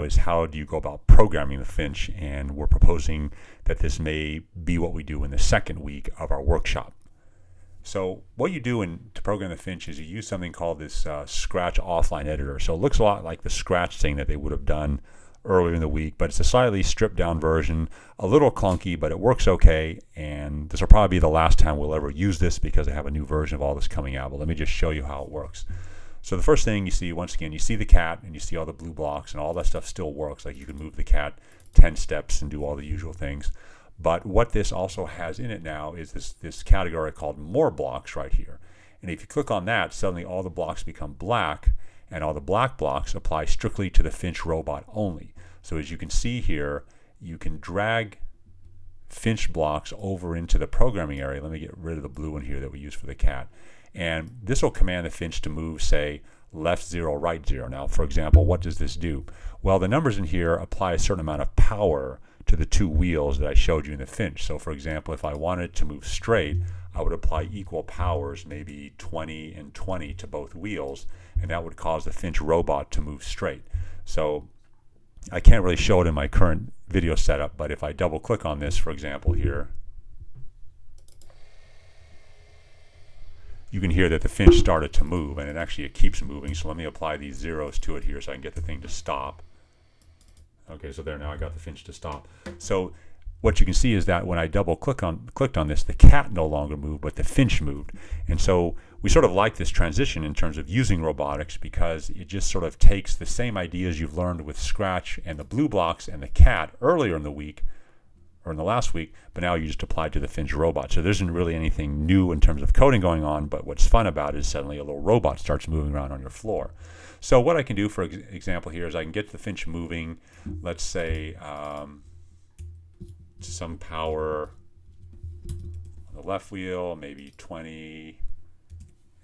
is how do you go about programming the finch, and we're proposing that this may be what we do in the second week of our workshop. So what you do to program the finch is you use something called this Scratch offline editor. So it looks a lot like the Scratch thing that they would have done earlier in the week, but it's a slightly stripped down version, a little clunky, but it works okay. And this will probably be the last time we'll ever use this because I have a new version of all this coming out. But let me just show you how it works. So the first thing you see, once again, you see the cat and you see all the blue blocks, and all that stuff still works. Like you can move the cat 10 steps and do all the usual things. But what this also has in it now is this category called more blocks right here. And if you click on that, suddenly all the blocks become black, and all the black blocks apply strictly to the finch robot only. So as you can see here, you can drag finch blocks over into the programming area. Let me get rid of the blue one here that we use for the cat. And this will command the finch to move, say, left 0, right 0. Now, for example, what does this do? Well, the numbers in here apply a certain amount of power to the two wheels that I showed you in the finch. So for example, if I wanted to move straight, I would apply equal powers, maybe 20 and 20 to both wheels, and that would cause the finch robot to move straight. So I can't really show it in my current video setup, but if I double click on this, for example, here, you can hear that the finch started to move, and it keeps moving. So let me apply these zeros to it here so I can get the thing to stop. Okay, so there, now I got the finch to stop. So what you can see is that when I clicked on this, the cat no longer moved, but the finch moved. And so we sort of like this transition in terms of using robotics, because it just sort of takes the same ideas you've learned with Scratch and the blue blocks and the cat earlier in the week, or in the last week, but now you just applied to the finch robot. So there isn't really anything new in terms of coding going on, but what's fun about it is suddenly a little robot starts moving around on your floor. So what I can do, for example, here is I can get the finch moving, let's say, some power on the left wheel, maybe 20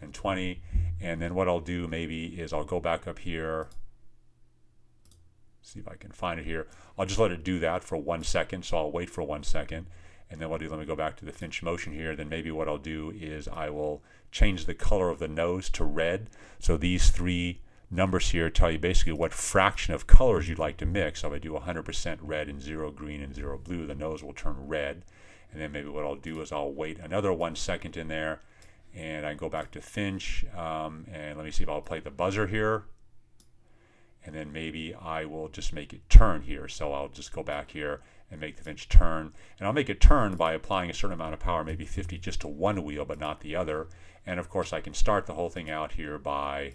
and 20. And then what I'll do maybe is I'll go back up here, see if I can find it here. I'll just let it do that for 1 second, so I'll wait for 1 second. And then what I'll do, let me go back to the finch motion here. Then maybe what I'll do is I will change the color of the nose to red. So these three numbers here tell you basically what fraction of colors you'd like to mix. So if I do 100% red and 0 green and 0 blue, the nose will turn red. And then maybe what I'll do is I'll wait another 1 second in there, and I can go back to finch, and let me see if I'll play the buzzer here. And then maybe I will just make it turn here. So I'll just go back here and make the finch turn. And I'll make it turn by applying a certain amount of power, maybe 50 just to one wheel, but not the other. And of course I can start the whole thing out here by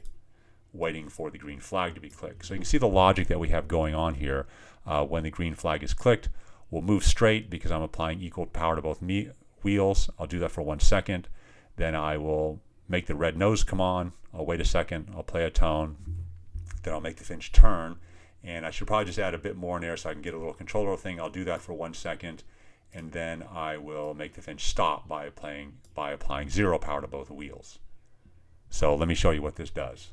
waiting for the green flag to be clicked. So you can see the logic that we have going on here. When the green flag is clicked, we'll move straight because I'm applying equal power to both wheels. I'll do that for 1 second. Then I will make the red nose come on. I'll wait a second. I'll play a tone. Then I'll make the finch turn. And I should probably just add a bit more in there so I can get a little controller thing. I'll do that for 1 second. And then I will make the finch stop by applying 0 power to both wheels. So let me show you what this does.